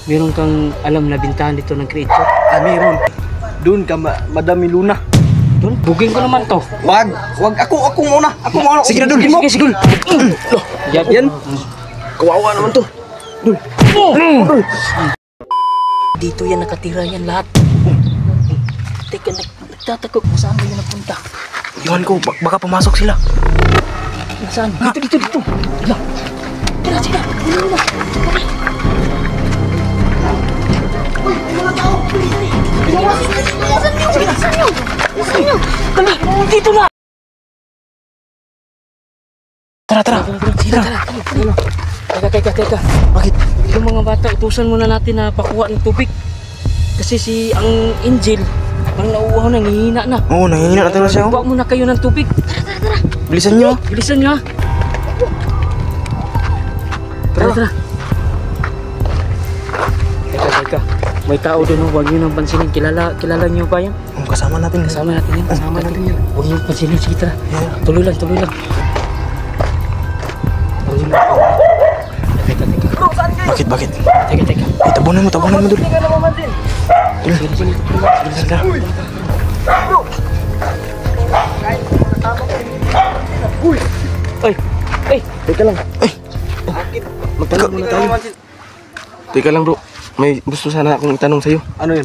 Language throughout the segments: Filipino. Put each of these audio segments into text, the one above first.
meron kang alam na bintahan dito ng creature? Meron. Doon ka, Madam Luna. Doon? Buging ko naman to. Wag. Ako muna. Sige na, Dul. Sige. Yan. Kawawa naman to. Dul. Dito yan nakatira yan lahat. Teka, nagtatakot kung saan yan napunta. Iwan ko, baka pumasok sila. Saan? Dito. Tira. Dali, dito na! Tara. Teka. Bakit? Yung mga bata, utusan muna natin na pakuha ng tubig. Kasi ang Angel, parang nauuhaw na, nanghihina na. Oo, nanghihina na talaga siya. Kuha muna kayo ng tubig. Tara. Bilisan nyo. Tara. Teka. May tao doon, huwag nyo nang pansinin. Kilala nyo ba yan? Kasama natin yan. Huwag nyo pansinin. Sige, tara. Tuloy lang. Teka. Bakit? Teka. Tabunan mo, Dul. Sige. Ay! Teka lang. Magtanong muna tayo. Teka lang, bro. May gusto sana akong itanong sa'yo. Ano yun?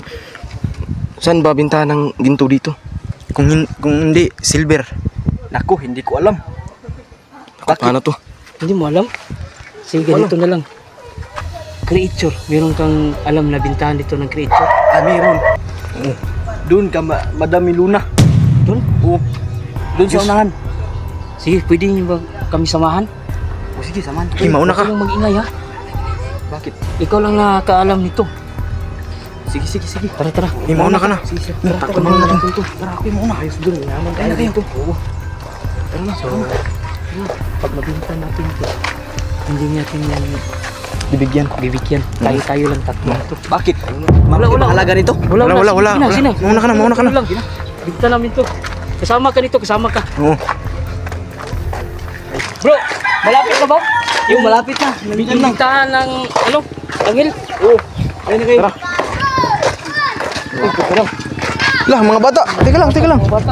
Saan ba bintahan ng ginto dito? Kung hindi, silver. Naku, hindi ko alam. Paano to? Hindi mo alam? Sige, ganito na lang. Creature. Meron kang alam na bintahan dito ng creature? Meron. Doon ka, Madam Luna. Doon? Oo. Doon sa unahan. Sige, pwede nyo ba kami samahan? Sige, samahan. Mauna ka. Huwag kang mag-ingay, ha? Bakit? Ikaw lang nakakaalam nito. Sige. Tara. Mauna ka na. Sige. Takbo na natin. Tara, ako yung mauna. Ayos doon. Inaman tayo dito. Oo. Tara na. So, pag mabinta natin ito, hindi natin yan Bibigyan. Tayo lang tatlo ito. Bakit? Wala. Halaga nito? Wala. Sina. Mauna ka na. Binta namin ito. Kasama ka. Oo. Bro, malapit na ba? Yung malapit na. Bintahan ng, Angel? Oo. Ayun na kayo. Tara. Lah, mga bata. Teka lang. Mga bata.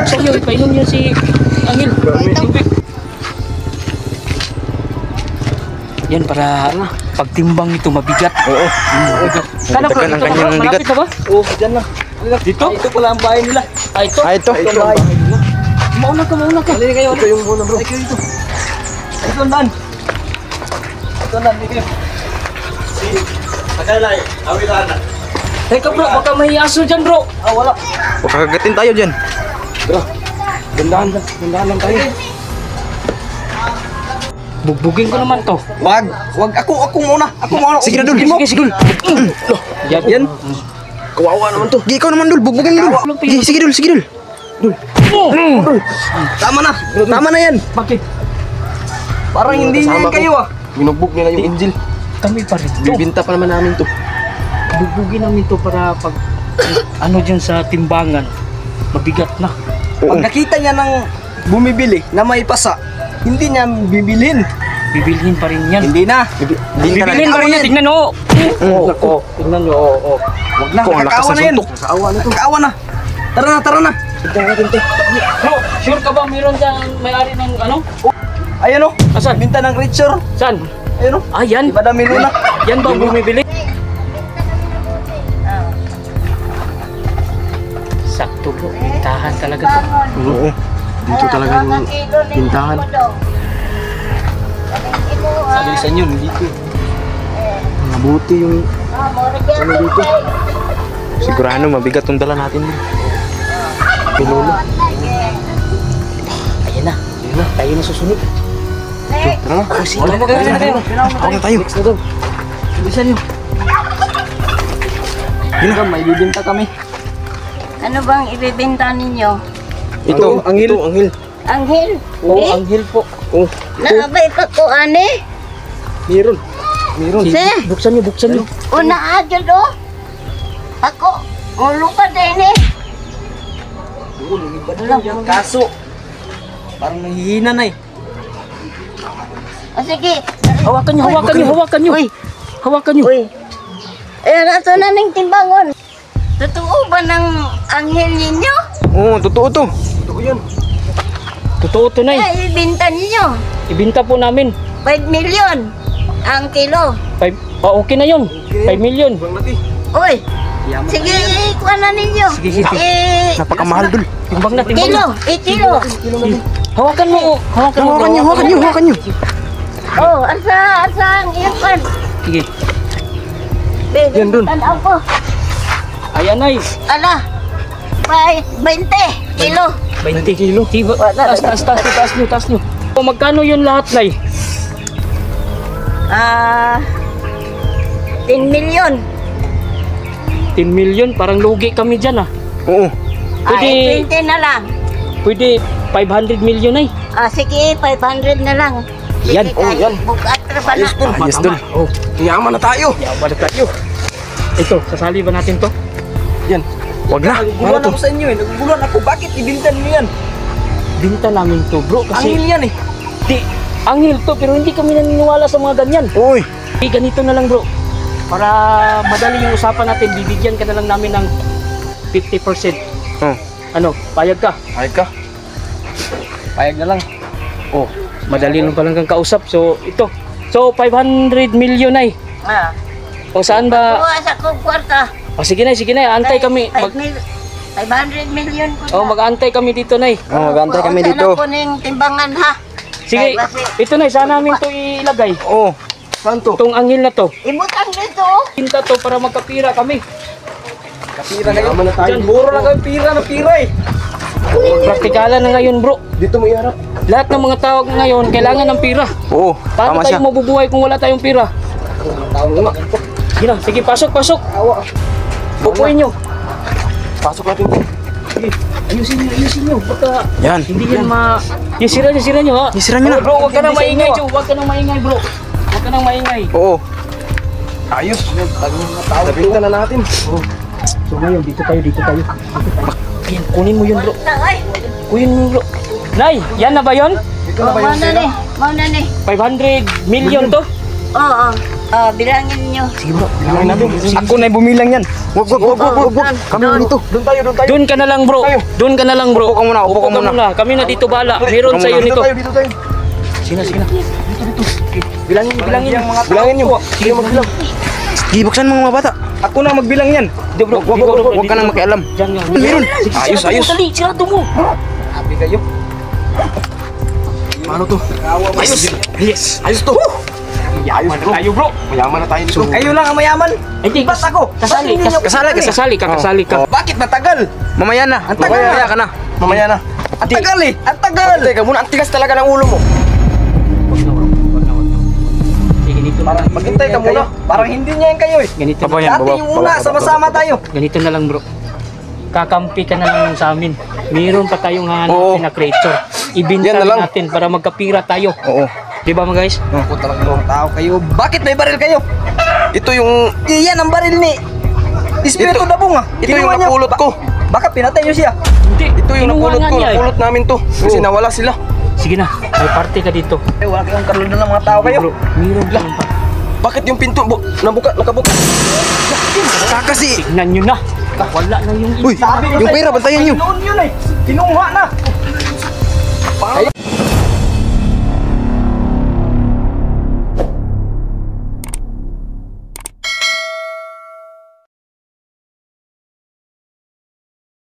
Sa'yo, ipainom niya si Angel. Tubig. Yan para pagtimbang nito mabigat. Oo. Kailan ang kanyang malapit bigat. na ba? Oo, dyan na. Dito? Ito pala ang bahay nila. Ito? Ito ang bahay nila. Mauna ka. Halili kayo. Ito yung muna, bro. Ito. Ito ang daan. Hindi kayo. Pagkalay, awilan na. Teka bro, baka may aso dyan bro. Wala. Pakagatin tayo dyan. Bro, gandahan lang tayo. Bugbugin ko naman to. Wag. Ako muna. Sige na, Dul. Sige. Yan. Kawawa naman to. Ikaw naman, Dul. Bugbugin mo, Dul. Sige, Dul. Dul. Tama na yan. Bakit? Parang hindi niya kayo Binugbog nila yung Angel. Kami pa rin to. Bibinta pa naman namin to. Bugbugin namin to para pag dyan sa timbangan, mabigat na. Pag nakita niya ng bumibili na may pasa, hindi niya bibilhin. Bibilhin pa rin yan. Hindi na. Bibilhin pa rin yan. Tingnan nyo. Tingnan nyo. Wag na. Nakakaawa na yan. Nakakaawa na. Tara na. Tignan natin to. Bro, sure ka ba mayroon dyan may-ari ng Ayan o. Asan? Binta ng creature. Saan? Ayan o. Yan. Di ba dami Luna? Yan ba bumibili? Sakto bro. Bintahan talaga to. Oo. Dito talaga yung bintahan. Sabi sa inyo, dito. Mabuti yung dito. Sigurado mabigat yung dala natin. Pinulo. Ayan na. Tayo na susunod. Tara na. Ako na tayo. Bilisan nyo. Yun ka, may bibinta kami. Ano bang ibibenta ninyo? Ito, Anghel. Anghel? Oo, Anghel po. Oh, Naabay pa ko, ane? meron. Se? Buksan nyo. Una adyo do? Ako, lupa din eh. Kaso, parang nahihina na eh. O sige. Hawakan nyo. Uy, Hawakan nyo. Uy. Rato na ng timbangon. Totoo ba ng anghel ninyo? Oo, totoo to. Totoo to, Nay. Ibinta ninyo. Ibinta po namin. 5 million ang kilo. 5, okay na yun. 5 million. Uy. Sige, ikuha na ninyo. Sige. Napakamahal dul. Timbang na. Kilo, kilo. Hawakan mo. Hawakan nyo. Oh, asa ang iyong pan. Sige. Yan, dun. Tanaw ko. Ayan, Nay. Ala. 20 kilo. 20 kilo. Taas nyo. O, magkano yun lahat, Nay? 10 million. 10 million. Parang lugi kami dyan, ah. Oo. Pwede- 20 na lang. Pwede 500 million, Nay. Sige, 500 na lang. Yan, yan. Bukat na ba na? Yes, dul. Oh, Yaman na tayo. balik tayo. Ito, sasali ba natin to? Yan. Wag na. Naguguluhan ako sa inyo eh. Naguguluhan ako. Bakit ibinta niyo yan? Binta namin to, bro. Kasi Anghel yan eh. di, anghel to, pero hindi kami naniniwala sa mga ganyan. Uy. Ganito na lang, bro. Para madali yung usapan natin, bibigyan ka na lang namin ng 50%. Oh. Ano, payag ka? Ay ka. Payag na lang. Oh, madali lang palang kang kausap. So, ito. So, 500 million, Nay. O saan ba? Bukas akong kwarta. O sige, Nay. Antay kami. 500 million ko Oh, mag-aantay kami dito, Nay. Magantay kami Bukasan dito. ako ng timbangan ha. Sige, ito, Nay. Saan namin to ilagay? Oo. Saan to? Itong anghel na to. Ibutang dito. Pinta to para magkapira kami. Pira kayo. Yaman na tayo. Muro lang kayo pira eh. Praktikalan na ngayon, bro. Dito mo iharap. Lahat ng mga tao ngayon kailangan ng pira. Oo. Paano Tama tayo siya. mabubuhay kung wala tayong pira? Sige, pasok. Pupuin nyo. Pasok natin to. Ayusin nyo. Baka Yan. hindi yan Sira nyo, ha? Isira nyo na. Bro, huwag ka nang maingay, Joe. Huwag ka nang maingay. Oo. Ayos. Nabinta na natin. So ngayon, dito tayo. Ayan, kunin mo yun, bro. Ay, Kunin mo, bro. Nay, yan na ba yun? mauna ni. 500 million to? Oo. Bilangin niyo. Sige, bro. Bilangin natin. Ako na bilang yan. Wag. Kami dito. Doon tayo. Doon ka na lang, bro. Doon ka na lang, bro. Upo ka muna. Kami na dito bala. Meron sa'yo nito. Dito tayo. Sige na. Dito. Bilangin. Bilangin nyo. Sige, magbilang. Sige, buksan mga bata. Ako na magbilang yan. Di, bro. Wag ka nang makialam. Diyan nga. Meron. Sige, Ayos. Dali, sirado mo. Sabi kayo. Paano to? Ayos. Yes. Ayos to. Yaman na tayo, bro. Mayaman na tayo dito. Kayo lang ang mayaman. Hindi, Ba't ako? Kasali ka. Bakit matagal? Mamaya na. Ang tagal. Mamaya ka na. Mamaya na. Ang tagal eh. Ang tagal. Teka muna, ang tigas talaga ng ulo mo. Sige, ganito na lang. Maghintay ka muna. Parang hindi niya yan kayo eh. Ganito na. Babayan. Dati yung una, sama-sama tayo. Ganito na lang, bro. Kakampi ka na lang sa amin. Meron pa tayong Oo. hanapin na creature. Ibinta Yan na lang. natin para magkapira tayo. Oo. Di ba, mga guys? Ako talaga mga tao kayo. Bakit may baril kayo? Ito yung Iyan ang baril ni Espiritu Dabong ah. ito yung Kinuha niya. napulot ko. Baka pinatay niyo siya. Hindi. Ito yung Kinuha napulot nga ko. niya, eh. Napulot namin to. Kasi nawala sila. Sige na, may party ka dito. Eh, wala kayong karundan ng mga tao kayo. Bro, meron lang pa. Bakit yung pinto nakabuka? Kakasi. Tignan nyo na. Wala na yung Uy, yung pera, bantayan nyo. Noon yun eh. Kinuha na.